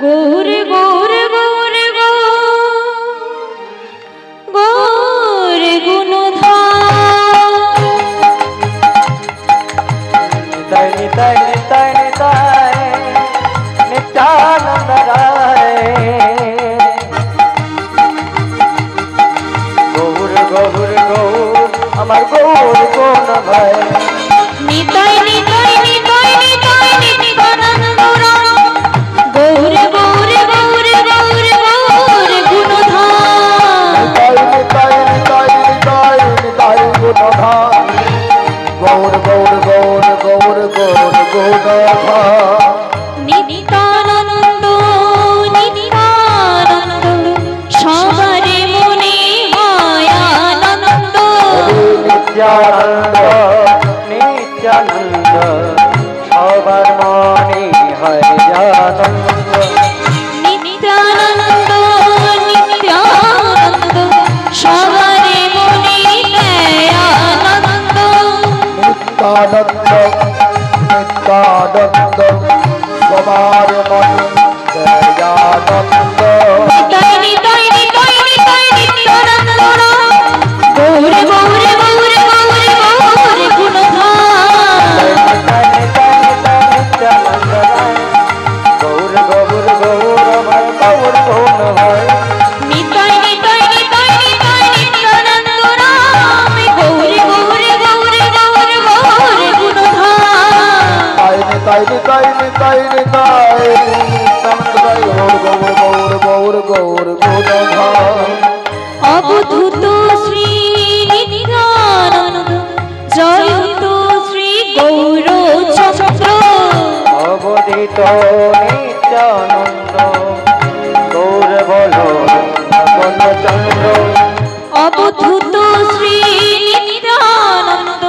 গৌর গৌর গৌর গৌর গুণধাম নিতাই নিতাই নিতাই নিতাই নিত্যানন্দ রায় গৌর গৌর গৌর আমার গৌর কোন ভাই নিতাই নিতাই নিতাই নিতাই নিত্যানন্দ রায় গৌর গৌর গৌর গৌর গৌর গুণধাম নিতাই নিতাই নিতাই নিতাই গুণধাম গৌর গৌর গৌর গৌর গৌর গুণধাম নিত্যানন্দ নিত্যানন্দ সবারে মনে হয় আনন্দ নিত্যানন্দ নিত্যানন্দ সবার মনে হয় আনন্দ নিত্যানন্দ নিত্যানন্দ সবারে মনে দেয় আনন্দ নিত্যানন্দ নিত্যানন্দ সবার মনে দেয় আনন্দ নিতাই নিতাই নিতাই নিতাই নিত্যানন্দ গৌর গৌর গৌর গৌর গৌর গুণধাম নিত্যানন্দ গৌর গৌর গৌর আমার গৌর কোন ভাই নিতাই নিতাই নিতাই নিতাই নিত্যানন্দ রাম গৌর গৌর গৌর গৌর গৌর গুণধাম নিতাই নিতাই নিতাই নিতাই নিতাই গৌর গৌর গৌর গৌর গৌর গুণধাম অবধূত শ্রী নিত্যানন্দ জয়ন্ত শ্রী গৌর চক্র অবধিত নিত্যানন্দ গৌর বল চন্দ্র অবধূত শ্রী নিত্যানন্দ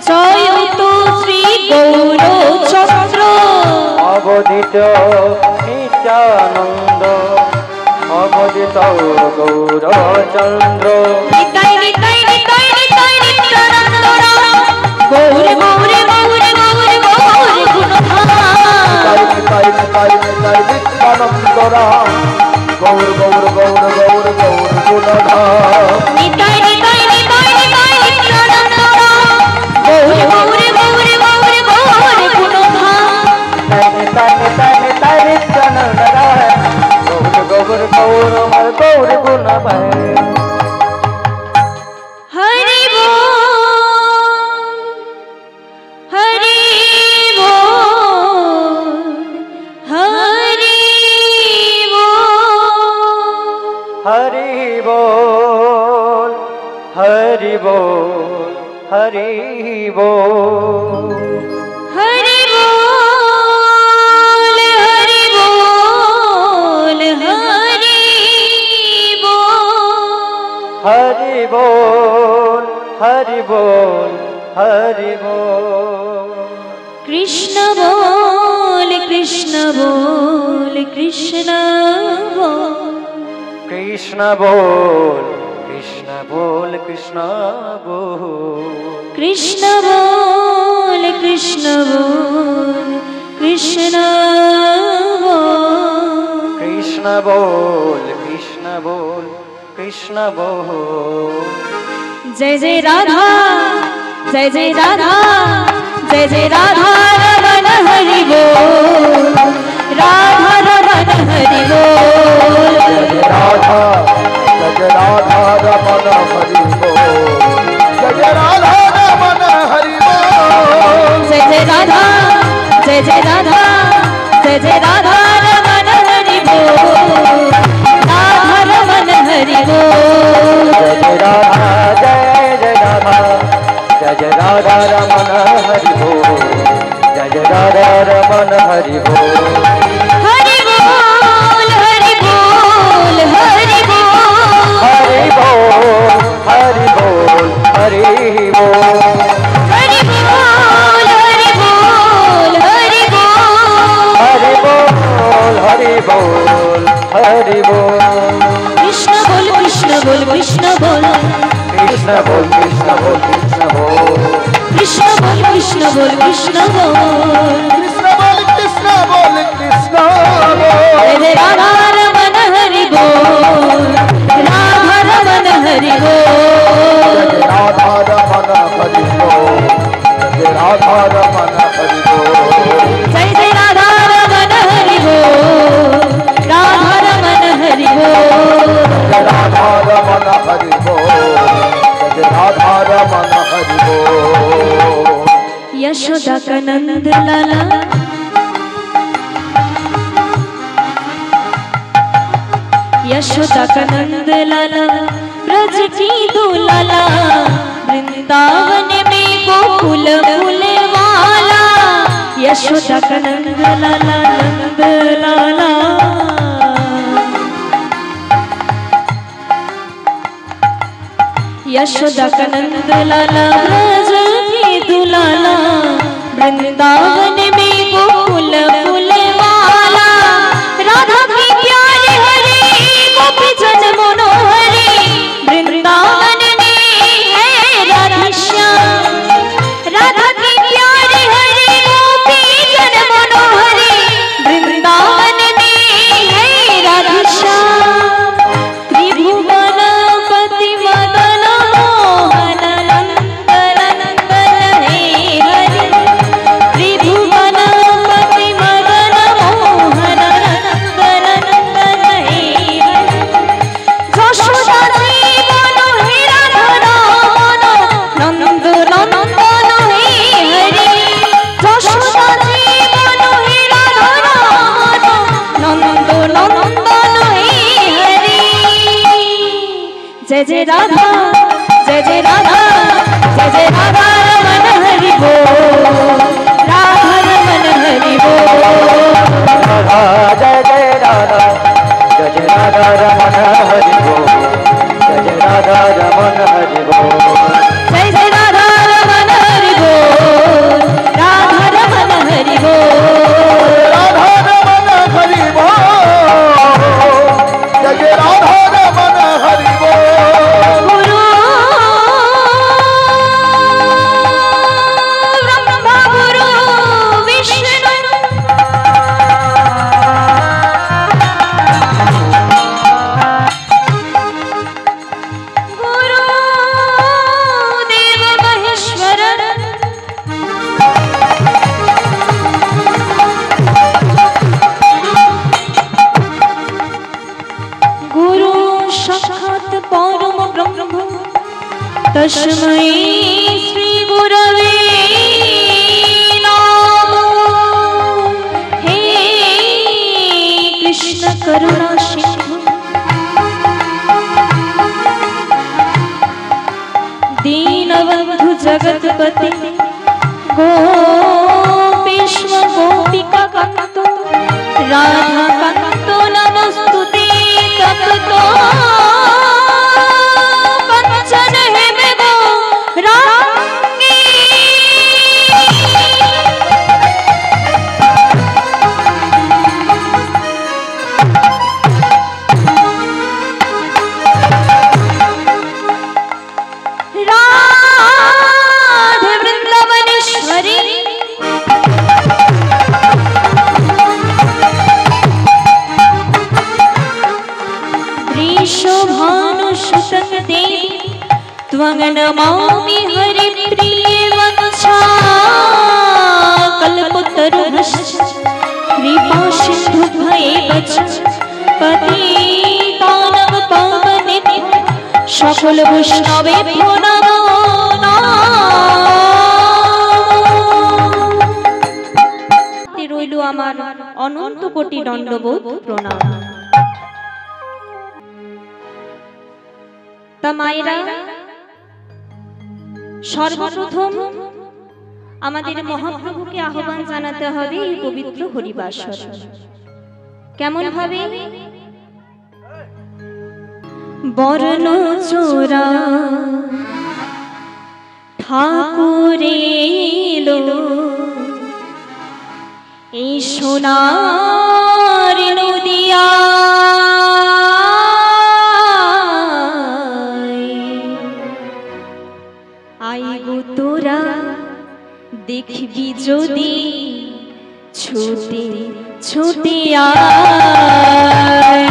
জয়ন্ত শ্রী গৌর চক্র অবধিত নিত্যানন্দ অবধিত গৌর চন্দ্র নিতাই নিতাই নিতাই নিতাই নিত্যানন্দ গৌর গৌর গৌর গৌর গৌর গুণধাম নিতাই নিতাই নিতাই নিত্যানন্দ রাম গৌর গৌর গৌর গৌর গৌর গুণধাম নিতাই নিতাই নিতাই নিতাই নিত্যানন্দ গৌর গৌর গৌর গৌর গৌর গুণধাম নিতাই নিতাই নিতাই নিত্যানন্দ রাম গৌর গৌর গৌর আমার গৌর গুণ ভাই হরি বল হরি বল হরি বল হরি বল হরি বল হরি বল হরি বল হরি বল হরি বল হরি বল হরি বল হরি বল কৃষ্ণ বল কৃষ্ণ বল কৃষ্ণ বল কৃষ্ণ বল কৃষ্ণ বল কৃষ্ণ বল কৃষ্ণ বল কৃষ্ণ বল কৃষ্ণ বল কৃষ্ণ বল কৃষ্ণ বল কৃষ্ণ বল জয় জয় রাধা জয় জয় রাধা জয় জয় রাধা রমণ হরি বল রাধা রমণ হরি বল রাধা জয় রাধা রমণ হরি বল জয় রাধা রমণ হরি বল জয় জয় রাধা জয় জয় রাধা জয় জয় রাধা রমণ হরি বল রাধা রমণ হরি বল जय राधा जय राधा जय राधा रमन हरि बोल जय राधा रमन हरि बोल हरि बोल हरि बोल हरि बोल हरि बोल हरि बोल हरि बोल हरि बोल हरि बोल हरि बोल हरि बोल हरि बोल कृष्ण बोल कृष्ण बोल कृष्ण बोल कृष्ण बोल कृष्ण बोल कृष्ण बोल कृष्ण बोल कृष्ण बोल कृष्ण बोल कृष्ण बोल कृष्ण बोल कृष्ण बोल जय रमन हरि बोल। यशोदा का नंद लाला यशोदा का नंद लाला ब्रज की दुलाला वृंदावन में गोकुल फूल वाला यशोदा का नंद लाला नंद लाला यशोदा का नंद लाला ब्रज की दुलाला वृंदावन में गोकुल फूल वाला राधा की प्यारे हरे गोपी जन मनोहरे वृंदावन में है राधा श्याम राधा की प्यारे हरे गोपी जन मनोहरे वृंदावन में है राधा श्याम त्रिभुवन पति मदन मोहन नंदन नंदन हे हरि त्रिभुवन पति मदन मोहन नंदन नंदन हे हरि যশোদা জীবন হে রাধা নন্দ নন্দন হে হরি যশোদা জীবন হে রাধা নন্দ নন্দন হে হরি जय जय राधा जय जय राधा जय जय राधा रमन हरि बोल राधा रमन हरि बोल राधा जय जय राधा जय जय राधा रमन हरि बोल। जय जय राधा रमन हरि बोल। जय जय राधा रमन हरि बोल राधा रमन हरि बोल राधा रमन हरि बोल। जय जय राधा रमन हरि बोल। गुरु ब्रह्मा गुरु विष्णु गुरु देव महेश्वर गुरु साक्षात् परम ब्रह्म तस्मै श्री गुरवे नमः। हे कृष्ण करुणा सिंधु दीनबंधु जगतपति गोपेश्व गोपिका कांतो राधा कांतो नमस्तुते तप्तो कंचन हेमगो रांगे राधे वृंदावनेश्वरी वृषभानुसुतं देवी त्वं नमामि हरिप्रिये वत्सा कल्पतरुश्च कृपासिन्धुभ्येव च पतितानां पावनेभ्यो সকল বৈষ্ণবেভ্যো নমো নমঃ। রইল আমার অনন্ত কোটি দণ্ডবোধ প্রণাম। তা মায়েরা সর্বপ্রথম আমাদের মহাপ্রভুকে আহ্বান জানাতে হবে এই পবিত্র হরিবাসর। কেমন ভাবে? বর্ণ চোরা ঠাকুরে এলো এই সোনার নদিয়া আই গো তোরা দেখবি যদি ছোটে ছোটে আয়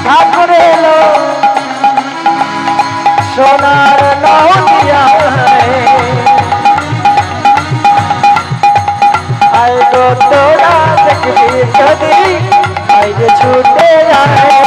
ঠাকুর এলো সোনার নদিয়া আই গো তোরা দেখবি যদি আই যে ছুটে যায়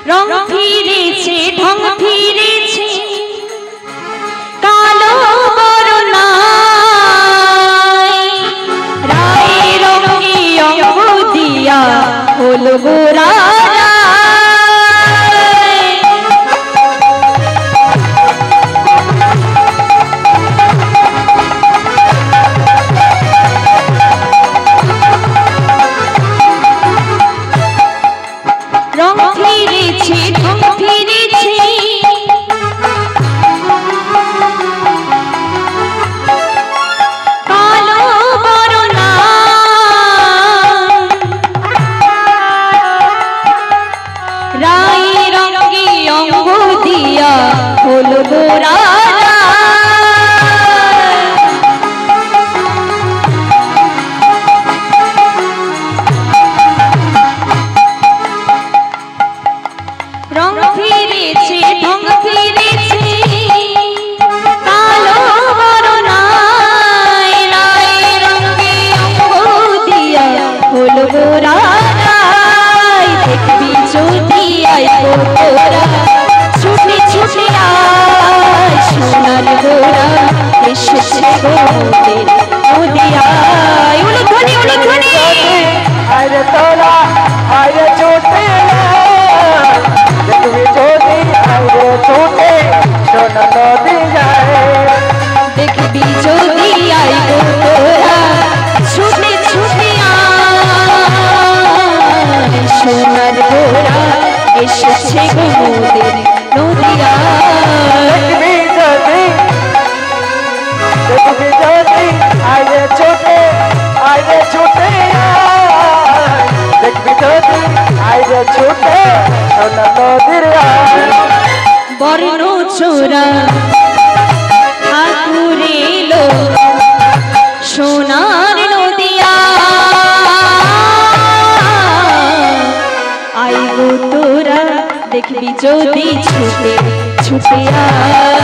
রং ফিরেছে ঢং ফিরেছে কালো বরণায় রায় রঙে অঙ্গ দিয়া হলো গোরা রং ফিরেছে ঢং ফিরেছে কালো বরণা রায় রঙে অঙ্গ দিয়া হলো গোরা রং ফিরেছে ঢং ফিরেছে কালো বরণায় রায় রঙে অঙ্গ দিয়া হলো গোরা দেখবি যদি আইবো তোরা ছুটে ছুটে আয় সোনার গোরা এসেছে গোদের নদিয়ায় উলুধ্বনি উলুধ্বনি আরে তোরা আরে ছুটে দেখবি যদি আরে ছুটে সোনা নদী যায় দেখবি যদি আইবো তোরা ছুটে ছুটে আয় সোনার গোরা এসেছে গোদের নদিয়ায় দেখবি যদি আরে ছুটে দেখবি যদি আরে ছুটে সোনা নদীর বর্ণ চোরা ঠাকুর এলো সোনার নদিয়া আইগো তোরা দেখবি যদি ছুটে ছুটে আয়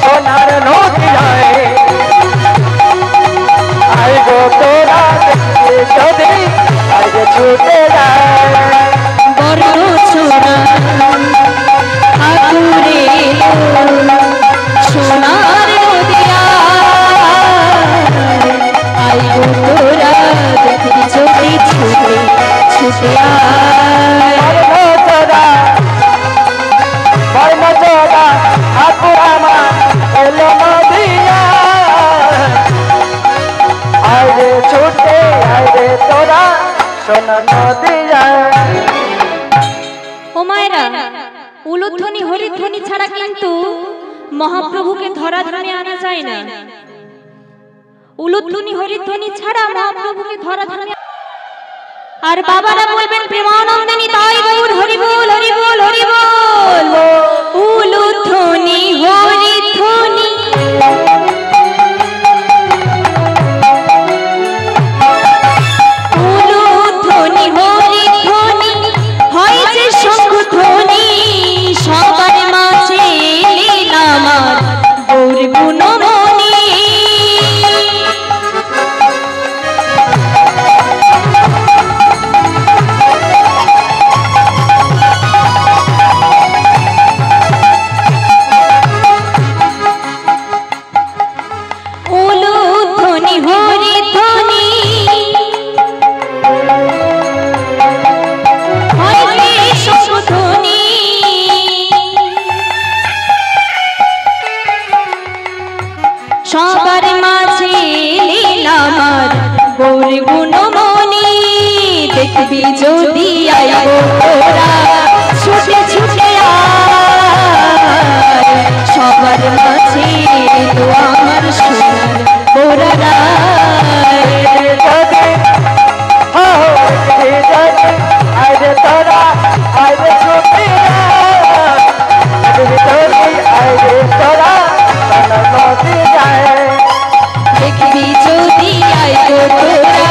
সোনার নদী যায় আই গো তোরা দেখবি যদি আগে ছুটে যায় বর্ণ চোরা ঠাকুর এলো সোনার নদিয়া আইগো তোরা দেখবি যদি ছুটে ছুটে আয় ছুটে আইরে তোরা সোনা নদী যায় ও মায়েরা উলুধ্বনি হরিধ্বনি ছাড়া কিন্তু মহাপ্রভুকে ধরাধামে আনা যায় না উলুধ্বনি হরিধ্বনি ছাড়া মহাপ্রভুকে ধরাধামে আর বাবারা বলবেন প্রেমানন্দিনী তাই গৌর হরি বল হরি বল হরি বল উলুধ্বনি হরিধ্বনি উলুধ্বনি হরিধ্বনি হয় যে শঙ্খধ্বনি সবার মাঝে এলেন আমার গৌর গুণমণি উলুধ্বনি হরিধ্বনি হয় যে শঙ্খধ্বনি সবার মাঝে এলেন আমার গৌর গুণমণি দেখবি যদি আইবো তোরা ছুটে ছুটে আয় সবার মাঝে এলো আমার সোনার গোরা আইরে তোরা আইরে ছুটে আইরে তোরা সোনা নদী যায় দেখবি যদি আইবো তোরা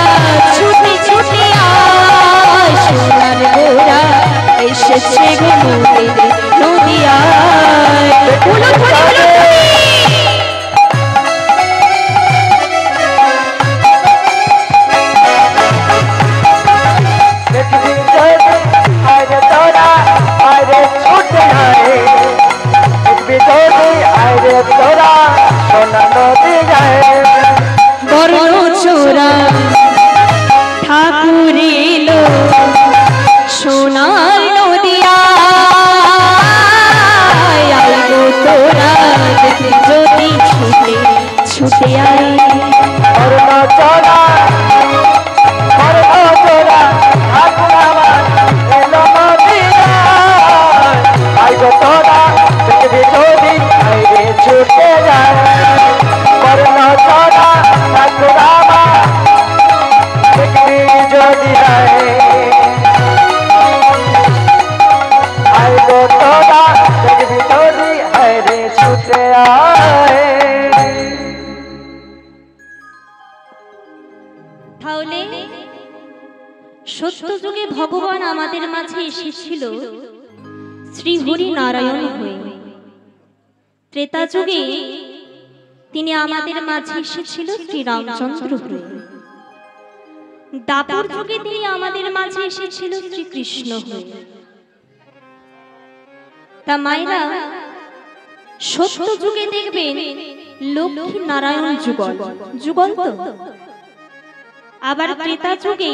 ছুটে ছুটে আয় সোনার গোরা এসেছে গোদের নদিয়ায় উলুধ্বনি উলুধ্বনি যায়। তাহলে সত্য যুগে ভগবান আমাদের মাঝে এসেছিল শ্রী হরি নারায়ণ হয়ে। ত্রেতা যুগে তিনি আমাদের মাঝে এসেছিল শ্রী রামচন্দ্র হয়ে। দাপর যুগে তিনি আমাদের মাঝে এসেছিল শ্রীকৃষ্ণ হয়ে। তা মায়েরা, সত্য যুগে দেখবেন লক্ষ্মী নারায়ণ যুগল, যুগল তো। আবার ত্রেতা যুগে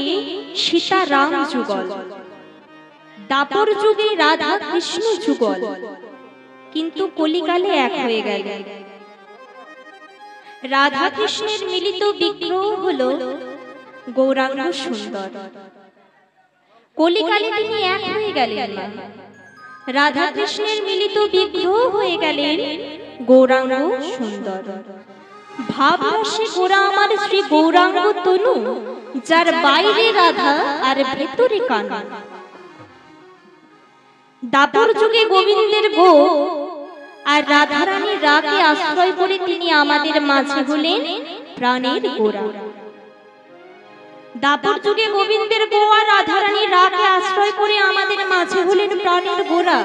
সীতা রাম যুগল, দাপর যুগে রাধা কৃষ্ণ যুগল, কিন্তু কলিকালে এক হয়ে গেল। রাধা কৃষ্ণের মিলিত বিগ্রহ হলো গৌরাঙ্গ সুন্দর। কলিকালে তিনি এক হয়ে গেলেন, রাধা কৃষ্ণের মিলিত বিগ্রহ হয়ে গেলেন গৌরাঙ্গ সুন্দর। ভাবরসে গোরা আমার শ্রী গৌরাঙ্গ তনু, যার বাইরে রাধা আর ভেতরে কানু। দাপর যুগে গোবিন্দের গো আর রাধারানীর রাগে আশ্রয় করে তিনি আমাদের মাঝে হলেন প্রাণের গোরা। দাপর যুগে গোবিন্দের গো আর রাধারানীর রাগে আশ্রয় করে আমাদের মাঝে হলেন প্রাণের গোরা,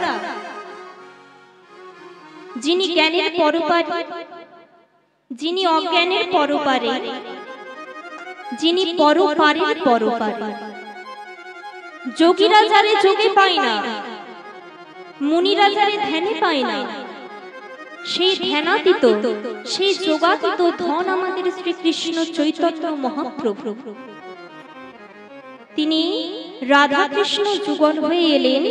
যিনি জ্ঞানের পরপারে, যিনি অজ্ঞানের পরপারে, যিনি পরপারের পরপারে। যোগীরা যারে যোগে পায় না, মুনিরা যারে ধ্যানে পায় না, সেই ধ্যানাতীত, সেই যোগাতীত ধন আমাদের শ্রীকৃষ্ণ চৈতন্য মহাপ্রভু। তিনি রাধা কৃষ্ণ যুগল হয়ে এলেন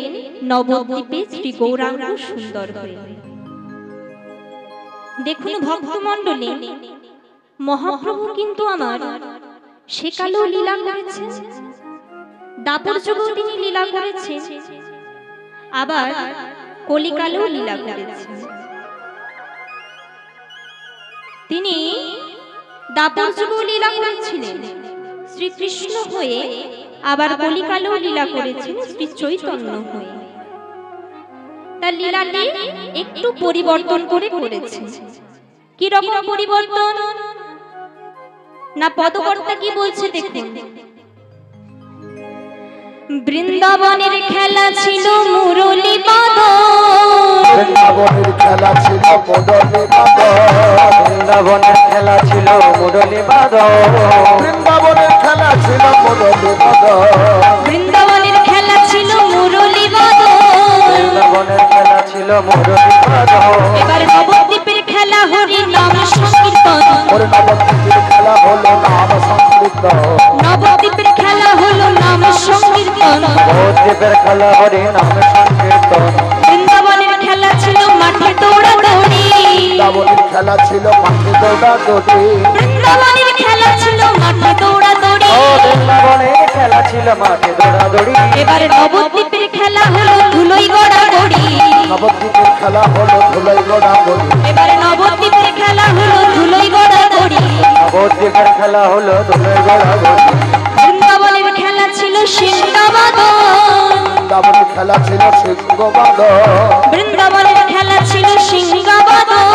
নবদ্বীপে শ্রী গৌরাঙ্গ সুন্দর হয়ে। দেখুন ভক্তমণ্ডলী, মহাপ্রভু কিন্তু আমার সেকালেও লীলা করেছে, দাপর যুগেও তিনি লীলা করেছে, আবার কলিকালেও লীলা করেছে। তিনি দাপর যুগেও লীলা করেছিলেন শ্রীকৃষ্ণ হয়ে, আবার কলিকালেও লীলা করেছেন শ্রী চৈতন্য হয়ে। তার লীলাটি একটু পরিবর্তন করে করেছে। কি রকম পরিবর্তন না, পদকর্তা কি বলছে দেখুন। বৃন্দাবনের খেলা ছিল মুরলী বাদন, বৃন্দাবনের খেলা ছিল মুরলী বাদন, বৃন্দাবনের খেলা ছিল মুরলী বাদন, বৃন্দাবনের খেলা ছিল মুরলী বাদন, বৃন্দাবনের খেলা ছিল মুরলী বাদন, বৃন্দাবনের খেলা ছিল মুরলী বাদন। এবার নবদ্বীপের খেলা হরি নাম সংকীর্তন, ওর নবদ্বীপের খেলা হলো নাম সংকীর্তন, নবদ্বীপের খেলা হলো নাম সংকীর্তন, নবদ্বীপের খেলা হরি নাম সংকীর্তন। বৃন্দাবনের খেলা ছিল মাঠে দৌড়াদৌড়ি, বৃন্দাবনের খেলা ছিল মাঠে দৌড়াদৌড়ি, বৃন্দাবনের খেলা ছিল মাঠে দৌড়াদৌড়ি, বৃন্দাবনের খেলা ছিল মাঠে দৌড়াদৌড়ি। এবার নবদ্বীপের খেলা হলো ধুলোই গড়াগড়ি, নবদ্বীপের খেলা হলো ধুলোই গড়াগড়ি, এবার নবদ্বীপের খেলা হলো ধুলোই গড়াগড়ি, নবদ্বীপের খেলা হলো ধুলোই গড়াগড়ি। বৃন্দাবনের খেলা ছিল সিংহাবাদন, বৃন্দাবনের খেলা ছিল সিংহবাদন, বৃন্দাবনের খেলা ছিল সিংহাবাদন,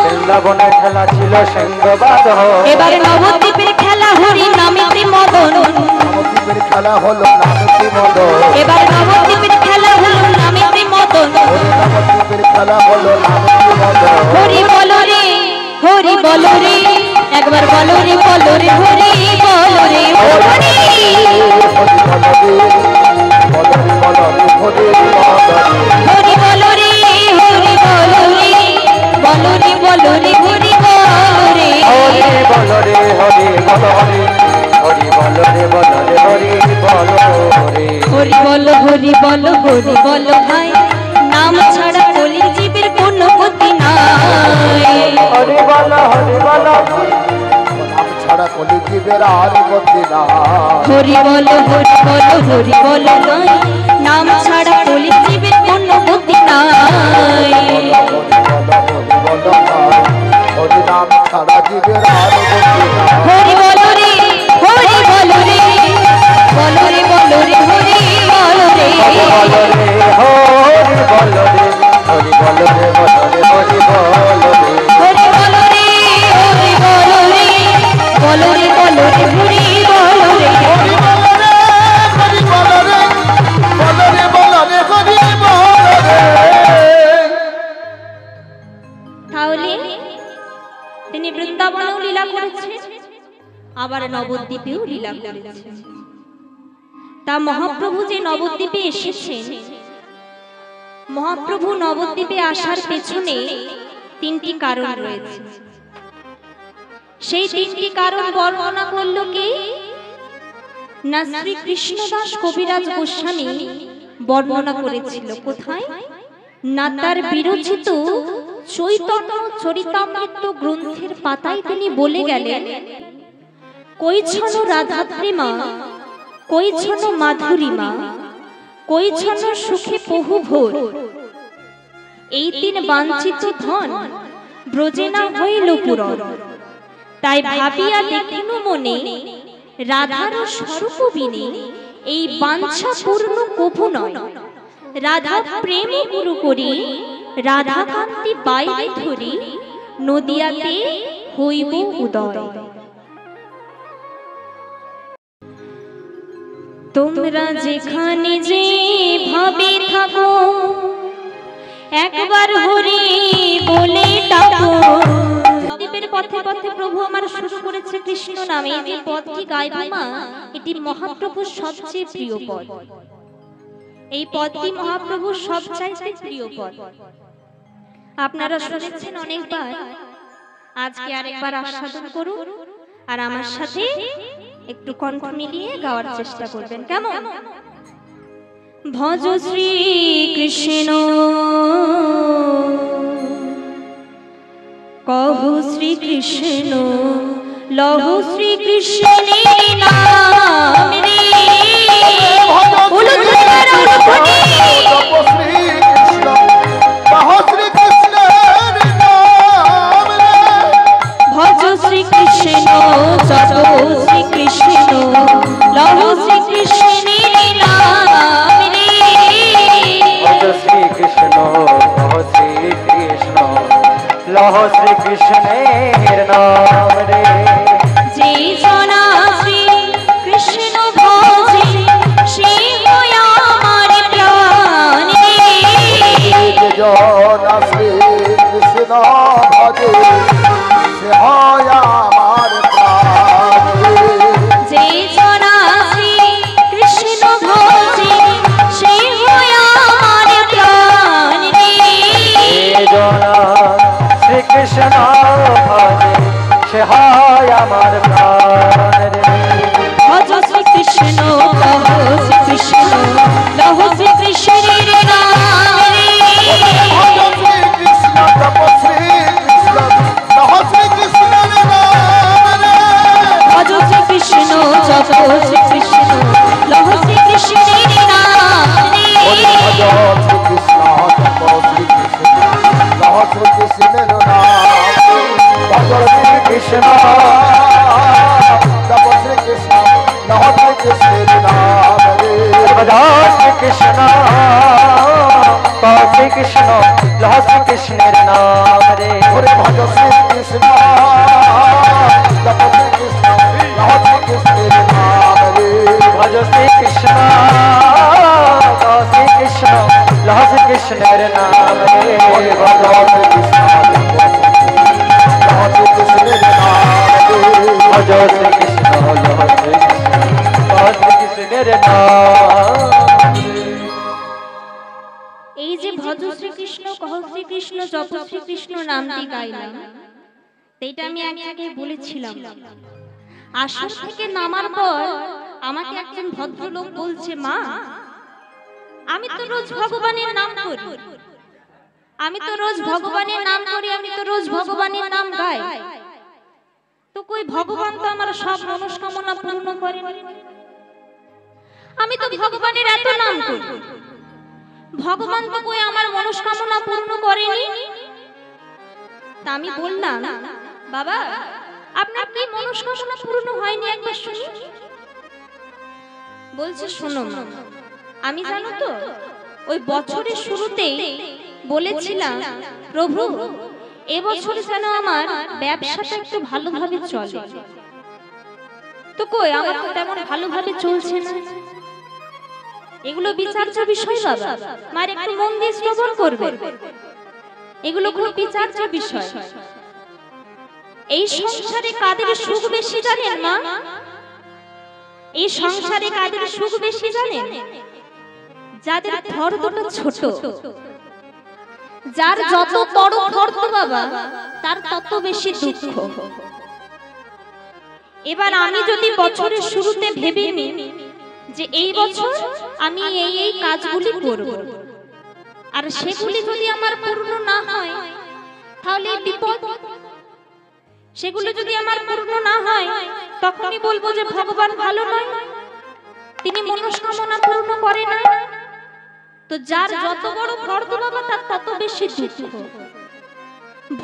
বৃন্দাবনের খেলা ছিল সিংহবাদন। এবার নবদ্বীপের খেলা হরি নামেতে মদন, নবদ্বীপের খেলা হলো নামটি মদন, এবার নবদ্বীপের খেলা হলো নামেতে মদন। নবদ্বীপের খেলা হলো নামটি মদন। হরি বলো রে, হরি বলো রে, একবার বলো রে, বলো রে, হরি বলো রে, ও হরি। হরি বলো রে, হরি বলো রে, বলো রে, বলো রে, হরি বলো রে। হরি বলো রে, হরি বলো রে, হরি বলো রে, বলো রে, হরি বলো রে। হরি বলো, হরি বলো, হরি বলো ভাই, নাম ছাড়া কলির জীবের কোনো গতি নাই। হরি বলো, হরি বলো, নাম ছাড়া কলি জীবের আর গতি নাই। হরি বলো, হরি বলো, হরি বলো ভাই, নাম ছাড়া কলির জীবের কোনো গতি নাই। হরি নাম ছাড়া জীবের আর গতি নাই। হরি বলো রে, হরি বলো রে, বলো রে, বলো রে, হরি বলো রে। হরি বলো রে, হরি বলো রে, হরি বলো রে, বলো রে, হরি বলো রে। তিনি বৃন্দাবনেও লীলা করেছেন, আবার নবদ্বীপেও লীলা করেছেন। তা মহাপ্রভু যে নবদ্বীপে এসেছেন, মহাপ্রভু নবদ্বীপে আসার পেছনে তিনটি কারণ রয়েছে। সেই তিনটি কারণ বর্ণনা করল কে? না শ্রী কৃষ্ণদাস কবিরাজ গোস্বামী বর্ণনা করেছিল। কোথায়? না তার বিরচিত চৈতন্য চরিতামৃত গ্রন্থের পাতায় তিনি বলে গেলেন, কৈছন রাধা প্রেমা, কৈছন মাধুরীমা, কৈছন সুখে বহু ভোর। এই তিন বাঞ্ছিত ধন ব্রজে না হইল পূরণ। তাই ভাবিয়া দেখিল মনে, রাধার স্বরূপ বিনে এই বাঞ্ছা পূর্ণ কভু নয়। রাধা প্রেম গুরু করি, রাধা কান্তি বাইরে ধরি, নদিয়াতে হইব উদয়। তোমরা যেখানে যে ভাবে থাকো, একবার হরি বলে ডাকো। দ্বীপের পথে পথে প্রভু আমার শুরু করেছে কৃষ্ণ নামে। যে পথটি গাইব মা, এটি মহাপ্রভুর সবচেয়ে প্রিয় পথ। এই পথটি মহাপ্রভুর সবচাইতে প্রিয় পথ। আপনারা শুনেছেন অনেকবার, আজকে আরেকবার আস্বাদন করুন আর আমার সাথে একটু কণ্ঠ মিলিয়ে গাওয়ার চেষ্টা করবেন, কেমন? ভজ শ্রী কৃষ্ণ, কহু শ্রী কৃষ্ণ, লহু শ্রী কৃষ্ণের নাম রে। বলো তোমার অনুভূতি। ভজ শ্রী কৃষ্ণ, জপ শ্রী কৃষ্ণ, লহু শ্রী কৃষ্ণের নাম রে। ভজ শ্রী কৃষ্ণ, লহ শ্রী কৃষ্ণ, লহ শ্রী কৃষ্ণের নাম রে। যে জনা শ্রী কৃষ্ণ ভজে, সে হয় আমার প্রাণ রে। যে জনা শ্রী কৃষ্ণ ভজে, সে হয় আমার প্রাণ রে। যে জনা শ্রী কৃষ্ণ ভজে, সে হয় আমার প্রাণ রে। যে জনা শ্রী কৃষ্ণ ভজে, সে হয় আমার প্রাণ রে। ভজ শ্রী কৃষ্ণ, কহ শ্রী কৃষ্ণ, লহ শ্রী কৃষ্ণের নাম রে। ভজ শ্রী কৃষ্ণ, জপ শ্রী কৃষ্ণ, লহ শ্রী কৃষ্ণের নাম রে। ভজ শ্রী কৃষ্ণ, জপ শ্রী কৃষ্ণ, লহ শ্রী কৃষ্ণের নাম রে। ভজ শ্রী কৃষ্ণ, জপ শ্রী কৃষ্ণ, লহ শ্রী কৃষ্ণের নাম রে। ভজ শ্রী কৃষ্ণ, জপ শ্রী কৃষ্ণ, লহ শ্রী কৃষ্ণের নাম রে। ভজ শ্রী কৃষ্ণ, কহ শ্রী কৃষ্ণ, লহ শ্রী কৃষ্ণের নাম রে। ওরে ভজ শ্রী কৃষ্ণ, জপ শ্রী কৃষ্ণ, লহ শ্রী কৃষ্ণের নাম রে। ভজ শ্রী কৃষ্ণ, কহ শ্রী কৃষ্ণ, লহ শ্রী কৃষ্ণের নাম রে। ওরে ভজ শ্রী কৃষ্ণ, জপ শ্রী কৃষ্ণের নাম রে। ভজ শ্রী কৃষ্ণ, লহ শ্রী কৃষ্ণ, কহ শ্রী কৃষ্ণের নাম রে। এই যে ভজ শ্রীকৃষ্ণ, কহ শ্রীকৃষ্ণ, জপ শ্রীকৃষ্ণ নামটি গাইলাম, এইটা আমি এক জায়গায় বলেছিলাম। আসর থেকে নামার পর আমাকে একজন ভদ্রলোক বলছে, মা আমি তো রোজ ভগবানের নাম করি, আমি তো রোজ ভগবানের নাম করি, আমি তো রোজ ভগবানের নাম গাই, তো কই ভগবান তো আমার সব মনস্কামনা পূর্ণ করে। আমি তো ভগবানের এত নাম করি, ভগবান তো কই আমার মনস্কামনা পূর্ণ করেনি। তা আমি বললাম, বাবা আপনার কি মনস্কামনা পূর্ণ হয়নি একবার শুনি? বলছে, শোনো আমি জানো তো ওই বছরের শুরুতেই বলেছিলাম, প্রভু এবছর যেন আমার ব্যবসাটা একটু ভালোভাবে চলে, তো কই আমার তো তেমন ভালোভাবে চলছে না। এগুলো বিচার্য বিষয় বাবা, মার একটু মন দিয়ে শ্রবণ করবে, এগুলো খুব বিচার্য বিষয়। এই সংসারে কাদের সুখ বেশি জানেন মা? এই সংসারে কাদের সুখ বেশি জানেন? যাদের ঘর দুটো ছোট, যার যত বড় ঘর তো বাবা তার তত বেশি দুঃখ। এবার আমি যদি বছরের শুরুতে ভেবে নিই যে এই বছর আমি এই কাজগুলি করব, আর সেগুলি যদি আমার পূর্ণ না হয় তাহলে বিপদ। সেগুলো যদি আমার পূর্ণ না হয় তখনই বলবো যে ভগবান ভালো নয়, তিনি মনস্কামনা পূর্ণ করে না। তো যার যত বড় ঘর তো বাবা তার তত বেশি দুঃখ।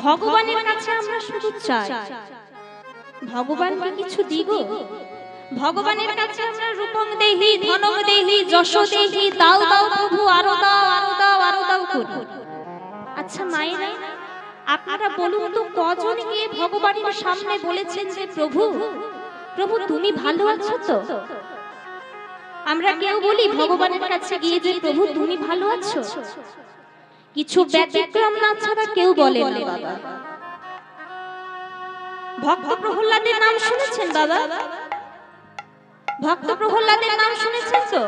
ভগবানের কাছে আমরা শুধু চাই ভগবানকে কিছু দিব। ভগবানের কাছে আমরা রূপং দেহি, ধনং দেহি, যশ দেহি, দাও দাও প্রভু, আরো দাও, আরো দাও, আরো দাও করি। আচ্ছা মায়েরা, আপনারা বলুন তো কজন গিয়ে ভগবানের সামনে বলেছেন যে প্রভু, প্রভু তুমি ভালো আছো তো? আমরা কেউ বলি ভগবানের কাছে গিয়ে যে প্রভু তুমি ভালো আছো? কিছু ব্যতিক্রম না ছাড়া কেউ বলে না বাবা। ভক্ত প্রহ্লাদের নাম শুনেছেন বাবা? ভক্ত প্রহ্লাদের নাম শুনেছেন তো?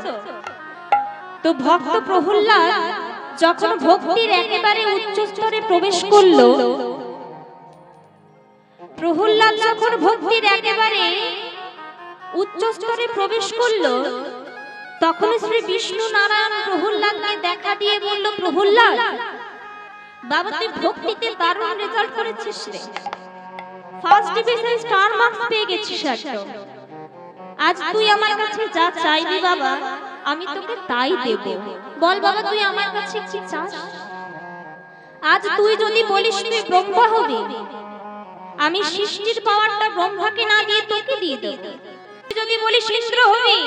তো ভক্ত প্রহ্লাদ যখন ভক্তির একেবারে উচ্চ স্তরে প্রবেশ করলো, প্রহ্লাদ যখন ভক্তির একেবারে উচ্চ স্তরে প্রবেশ করলো, তখন শ্রী বিষ্ণু নারায়ণ প্রহ্লাদকে দেখা দিয়ে বলল, প্রহ্লাদ বাবা তুই ভক্তিতে দারুণ রেজাল্ট করেছিস রে, ফার্স্ট ডিভিশন স্টার মার্কস পেয়ে গেছিস একদম। আজ তুই আমার কাছে যা চাইবি বাবা আমি তোকে তাই দেব। বল বাবা তুই আমার কাছে কি চাস? আজ তুই যদি বলিস তুই ব্রহ্মা হবি, আমি সৃষ্টির পাওয়ারটা ব্রহ্মাকে না দিয়ে তোকে দিয়ে দেব। তুই যদি বলিস ইন্দ্র হবি,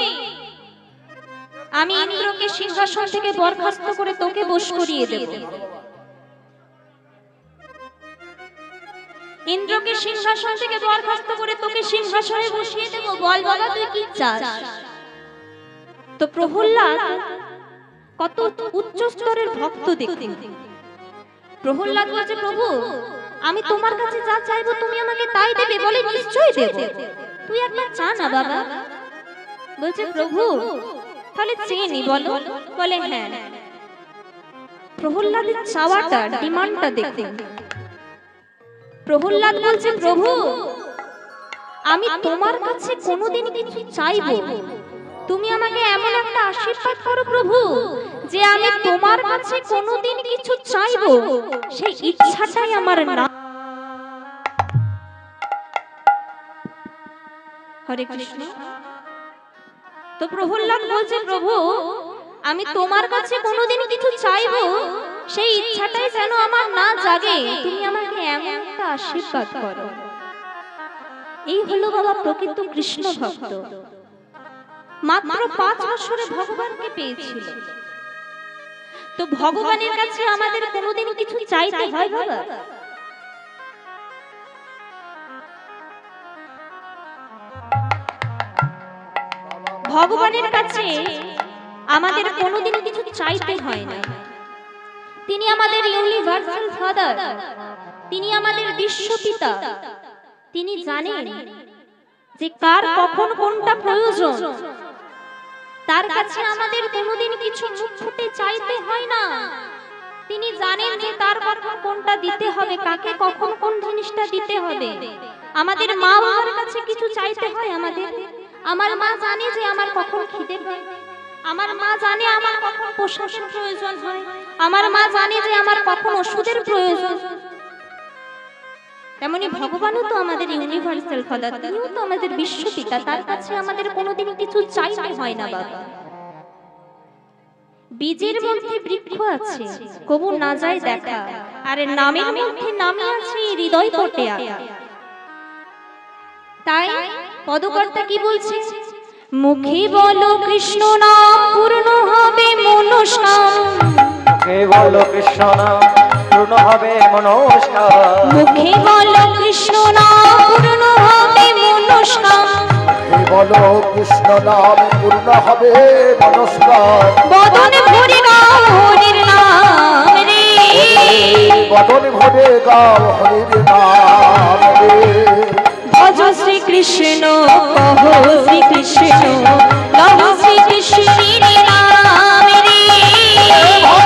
আমি ইন্দ্রকে সিংহাসন থেকে বরখাস্ত করে তোকে বশ করিয়ে দেব। ইন্দ্রকে সিংহাসন থেকে বরখাস্ত করে তোকে সিংহাসনে বসিয়ে দেব। বল বাবা তুই কি চাস? তো প্রহ্লাদ কত উচ্চ স্তরের ভক্ত দেখুন। প্রহ্লাদ বলছে প্রভু আমি তোমার কাছে যা চাইবো তুমি আমাকে তাই দেবে। বলে নিশ্চয়ই দেব, তুই একবার চা না বাবা। বলছে প্রভু তাহলে চেয়ে নি বলো। বলে হ্যাঁ। প্রহ্লাদের চাওয়াটা ডিমান্ডটা দেখুন। প্রহ্লাদ বলছে প্রভু আমি তোমার কাছে কোনোদিন কিছু চাইবো, তুমি আমাকে এমন একটা আশীর্বাদ করো প্রভু যে আমি তোমার কাছে কোনোদিন কিছু চাইবো সেই ইচ্ছাটাই আমার না। হরে কৃষ্ণ। তো প্রহ্লাদ বলছে প্রভু আমি তোমার কাছে কোনোদিন কিছু চাইবো সেই ইচ্ছাটাই যেন আমার না জাগে, তুমি আমাকে এমন একটা আশীর্বাদ করো। এই হলো বাবা প্রকৃত কৃষ্ণ ভক্ত। মাত্র 5 বছরে ভগবানকে পেয়েছিল। তো ভগবানের কাছে আমাদের কোনোদিন কিছু চাইতে হয় বাবা? ভগবানের কাছে আমাদের কোনোদিন কিছু চাইতে হয় না। তিনি আমাদের ইউনিভার্সাল ফাদার, তিনি আমাদের বিশ্বপিতা। তিনি জানেন যে কার কখন কোনটা প্রয়োজন। তার কাছে আমাদের কোনোদিন কিছু মুখ ফুটে চাইতে হয় না। তিনি জানেন যে তার কখন কোনটা দিতে হবে, কাকে কখন কোন জিনিসটা দিতে হবে। আমাদের মা বাবার কাছে কিছু চাইতে হয় আমাদের। আমার মা জানে যে আমার কখন খিদে পায়, আমার মা জানে আমার কখন পোশাকের প্রয়োজন হয়, আমার মা জানে যে আমার কখন ওষুধের প্রয়োজন। তেমনি ভগবানও তো আমাদের ইউনিভার্সাল ফাদার, তিনিও তো আমাদের বিশ্বপিতা। তার কাছে আমাদের কোনোদিন কিছু চাইতে হয় না বাবা। বীজের মধ্যে বৃক্ষ আছে কবু না যায় দেখা, আর নামের মধ্যে নামে আছে হৃদয় পটে আঁকা। তাই পদকর্তা কি বলছে? মুখে বলো কৃষ্ণ নাম পূর্ণ হবে মনস্কাম। মুখে বলো কৃষ্ণ নাম পূর্ণ হবে মনস্কাম। মুখে বলো কৃষ্ণ নাম পূর্ণ হবে মনস্কাম। মুখে বলো কৃষ্ণ নাম পূর্ণ হবে মনস্কাম। বদনে ভরে গাও হরির নাম রে, বদনে ভরে গাও হরির নাম রে। কৃষ্ণ কহো শ্রী কৃষ্ণ লহো শ্রী কৃষ্ণের নাম রে ভজ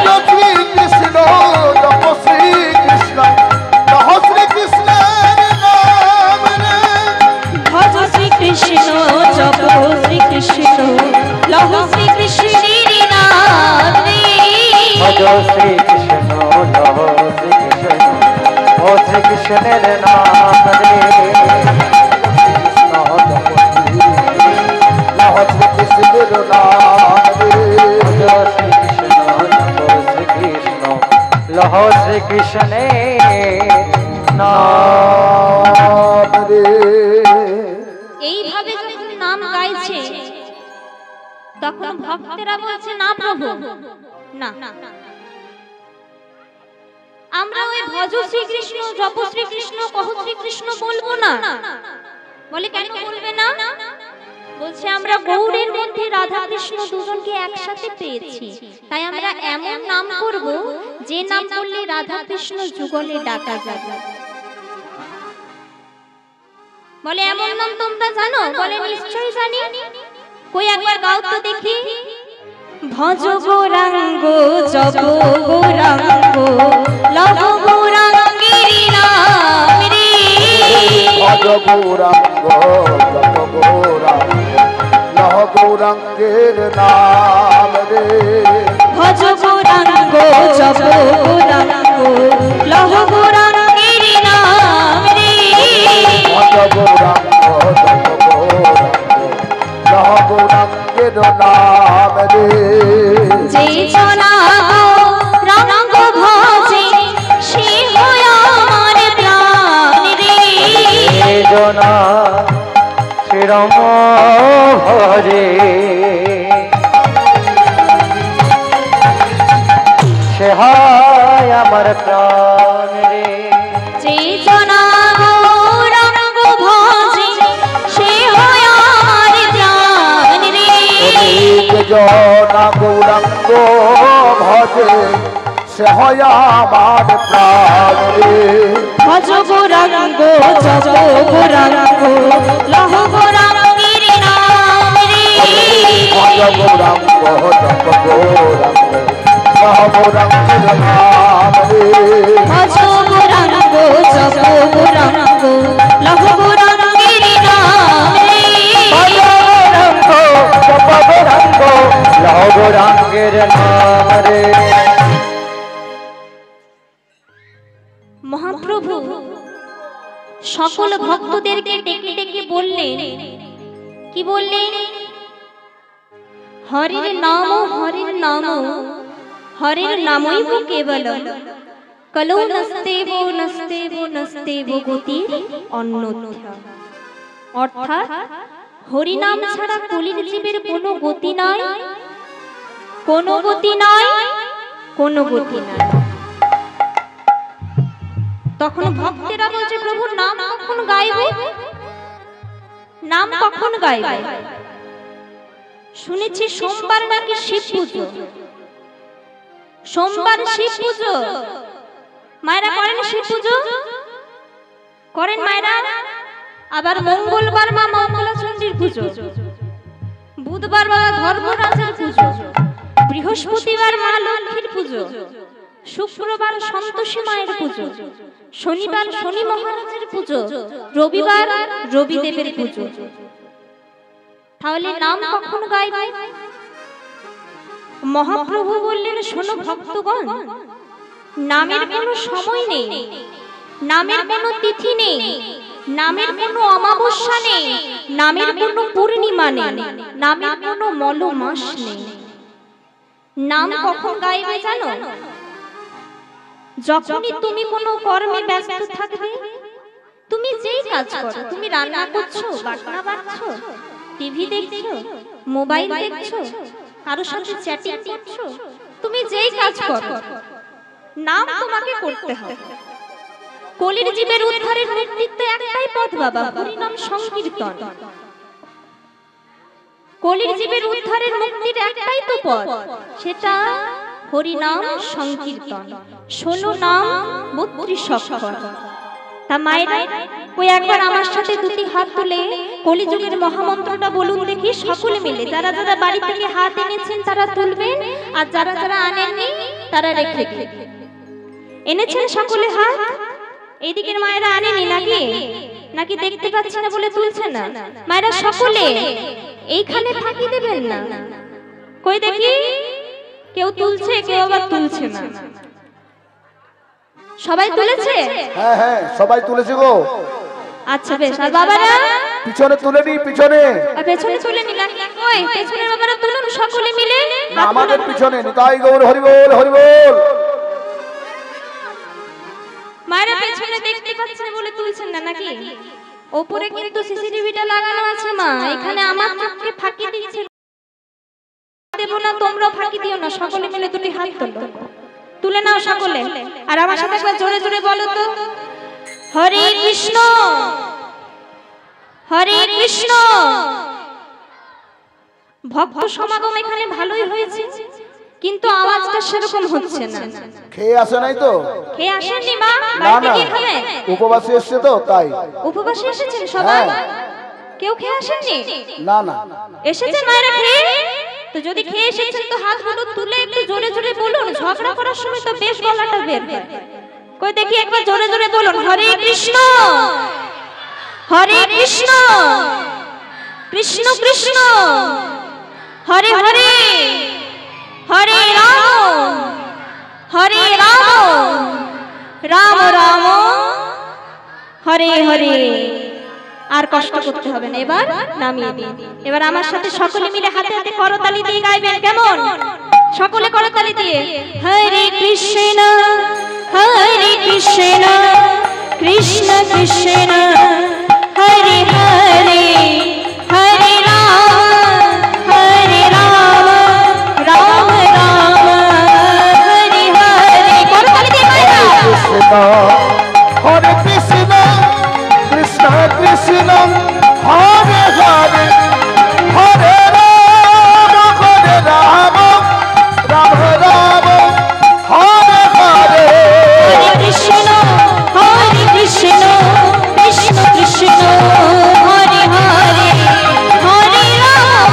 শ্রী কৃষ্ণ জপ শ্রী কৃষ্ণ লহ শ্রী কৃষ্ণের নাম রে ভজ শ্রী কৃষ্ণ জপ শ্রী কৃষ্ণ লহো শ্রী কৃষ্ণের নাম রে ভজ শ্রী কৃষ্ণ লহ শ্রী কৃষ্ণ ও শ্রী কৃষ্ণের নাম রে লহ শ্রী কৃষ্ণের নাম রে লহ শ্রী কৃষ্ণের নাম রে এইভাবে যখন নাম গাইছে তখন ভক্তেরা বলছে না প্রভু না আমরা ওই ভজ শ্রীকৃষ্ণ জপ শ্রীকৃষ্ণ কহ শ্রীকৃষ্ণ বলবো না। বলে কেন বলবে না? বলছে আমরা গৌড়ের মধ্যে রাধা কৃষ্ণ দুজনকে একসাথে পেয়েছি, তাই আমরা এমন নাম করব যে নাম করলে রাধা কৃষ্ণ যুগলে ডাকা যাবে। বলে এমন নাম তোমরা জানো? বলে নিশ্চয়ই জানি। কই একবার গাও তো দেখি। ভজ গৌরাঙ্গ জপ গৌরাঙ্গ লভ গৌরাঙ্গের নাম রে ভজ গৌরাঙ্গ জপ গৌরাঙ্গ লহ গৌরাঙ্গের নাম রে ভজ গৌরাঙ্গ জপ গৌরাঙ্গ লহ গৌরাঙ্গের নাম রে ভজ গৌরাঙ্গ জপ গৌরাঙ্গ লহ গৌরাঙ্গের নাম রে যে জনা গৌরাঙ্গ ভজে সে হয় আমার প্রাণ রে জনা শ্রীরাম হরে সে হয় আমার প্রাণ রে যে জনা গৌরাঙ্গ ভজে সে হয় আমার প্রাণ রে জনা গৌরাঙ্গ ভজে সে হয় আমার প্রাণ রে ভজ গৌরাঙ্গ জপ গৌরাঙ্গ লহ গৌরাঙ্গের নাম রে ভজ গৌরাঙ্গ জপ গৌরাঙ্গ লহ গৌরাঙ্গের নাম রে ভজ গৌরাঙ্গ জপ গৌরাঙ্গ লহ গৌরাঙ্গের নাম রে গৌরাঙ্গের নাম রে মহাপ্রভু সকল ভক্তদেরকে ডেকে ডেকে বললেন, কি বললেন? হরির নাম হরির নাম হরির নামই কেবলম কলৌ নস্তেব নস্তেব নস্তেব গতির অন্যথা। অর্থাৎ হরি নাম ছাড়া কলির জীবের কোনো গতি নাই, কোনো গতি নাই, কোনো গতি নাই। তখন ভক্তেরা বলছে প্রভু নাম কখন গাইবে? নাম কখন গাইবে? শুনেছি সোমবার নাকি শিব পুজো। সোমবার শিব পুজো। মায়েরা করেন শিব পুজো? করেন মায়েরা? আবার মঙ্গলবার মা মঙ্গলা চণ্ডীর পুজো, বুধবার মা ধর্মরাজের পুজো, বৃহস্পতিবার মা লক্ষ্মীর পুজো, শুক্রবার সন্তোষী মায়ের পুজো, শনিবার শনি মহারাজের পুজো, রবিবার রবিদেবের পুজো। তাহলে নাম কখন গাইবে? মহাপ্রভু বললেন, শোনো ভক্তগণ, নামের কোনো সময় নেই, নামের কোনো তিথি নেই, নামের কোনো অমাবস্যা নেই, নামের কোনো পূর্ণিমা নেই, নামের কোনো মল মাস নেই। নাম কখন গাইবে জানো? যখনই তুমি কোনো কর্মে ব্যস্ত থাকবে, তুমি যেই কাজ করো, তুমি রান্না করছো, বাটনা বাটছো, টিভি দেখছো, মোবাইল দেখছো, কারোর সাথে চ্যাটিং করছো, তুমি যেই কাজ করো, নাম তোমাকে করতে হবে। কলির জীবের উদ্ধারের নেতৃত্ব একটাই পথ বাবা, হরি নাম সংকীর্তন। কলির জীবের উদ্ধারের মুক্তির একটাই তো পথ, সেটা হরি নাম সংকীর্তন। 16 নাম 32 অক্ষর। তা মায়েরা ওই একবার আমার সাথে দুটি হাত তুলে কলিযুগের মহামন্ত্রটা বলুন দেখি সকলে মিলে। যারা যারা বাড়ি থেকে হাত এনেছেন তারা তুলবেন, আর যারা যারা আনেননি তারা রেখে দিন। এনেছেন সকলে হাত? এইদিকের মায়েরা আনেনি নাকি? নাকি দেখতে পাচ্ছি না বলে তুলছে না? মায়েরা সকলে এইখানে ফাঁকি দেবেন না। কই দেখি, কেউ তুলছে কেউ আবার তুলছে না। সবাই তুলেছে? হ্যাঁ হ্যাঁ সবাই তুলেছে গো। আচ্ছা বেশ। আর বাবারা পিছনে তুলে নি, পিছনে। পেছনে তুলে নি নাকি? কই পেছনের বাবারা তুলুন সকলে মিলে। না আমাদের পিছনে। নিতাই গৌর হরি বল হরি বল। মায়েরা পেছনে দেখতে পাচ্ছেন বলে তুলছেন না নাকি? উপরে কিন্তু সিসিটিভিটা লাগানো আছে মা, এখানে আমার চোখকে ফাঁকি দিয়েছে। দেব না, তোমরাও ফাঁকি দিও না। সকলে মিলে দুটি হাত তোলো, তুলে নাও সকলে। আর আমার সাথে একবার জোরে জোরে বলো তো, হরে কৃষ্ণ হরে কৃষ্ণ। ভক্ত সমাগম এখানে ভালোই হয়েছে, কিন্তু আওয়াজটা সেরকম হচ্ছে না। খেয়ে আসে নাই তো? খেয়ে আসেননি মা? না বাড়িতে না, কি খাবেন? উপবাসে এসছে তো তাই। উপবাসে এসেছেন সবাই? হ্যাঁ। কেউ খেয়ে আসেননি? না না এসেছেন মায়েরা খেয়ে? তো যদি খেয়ে এসেছেন তো হাতগুলো তুলে একটু জোরে জোরে বলুন। ঝগড়া করার সময় তো বেশ গলাটা বের হয়। কই দেখি একবার জোরে জোরে বলুন, হরে কৃষ্ণ হরে কৃষ্ণ কৃষ্ণ কৃষ্ণ হরে হরে হরে রাম হরে রাম রাম রাম হরে হরে। আর কষ্ট করতে হবে না, এবার নামিয়ে দিন। এবার আমার সাথে সকলে মিলে হাতে হাতে করতালি দিয়ে গাইবেন, কেমন? সকলে করতালি দিয়ে হরে কৃষ্ণ হরে কৃষ্ণ কৃষ্ণ কৃষ্ণ হরে হরে হরে রাম রাম রাম হরে হরে। করতালি দিয়ে গাইবেন। হরে কৃষ্ণ কৃষ্ণ কৃষ্ণ হরে হরে হরে রাম রাম রাম হরে হরে। হরে কৃষ্ণ কৃষ্ণ কৃষ্ণ হরে হরে হরে রাম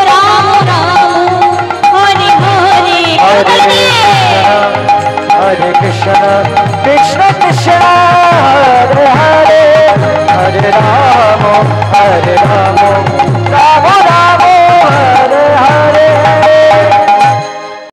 রাম রাম হরে হরে। হরে কৃষ্ণ কৃষ্ণ কৃষ্ণ হরে হরে হরে রাম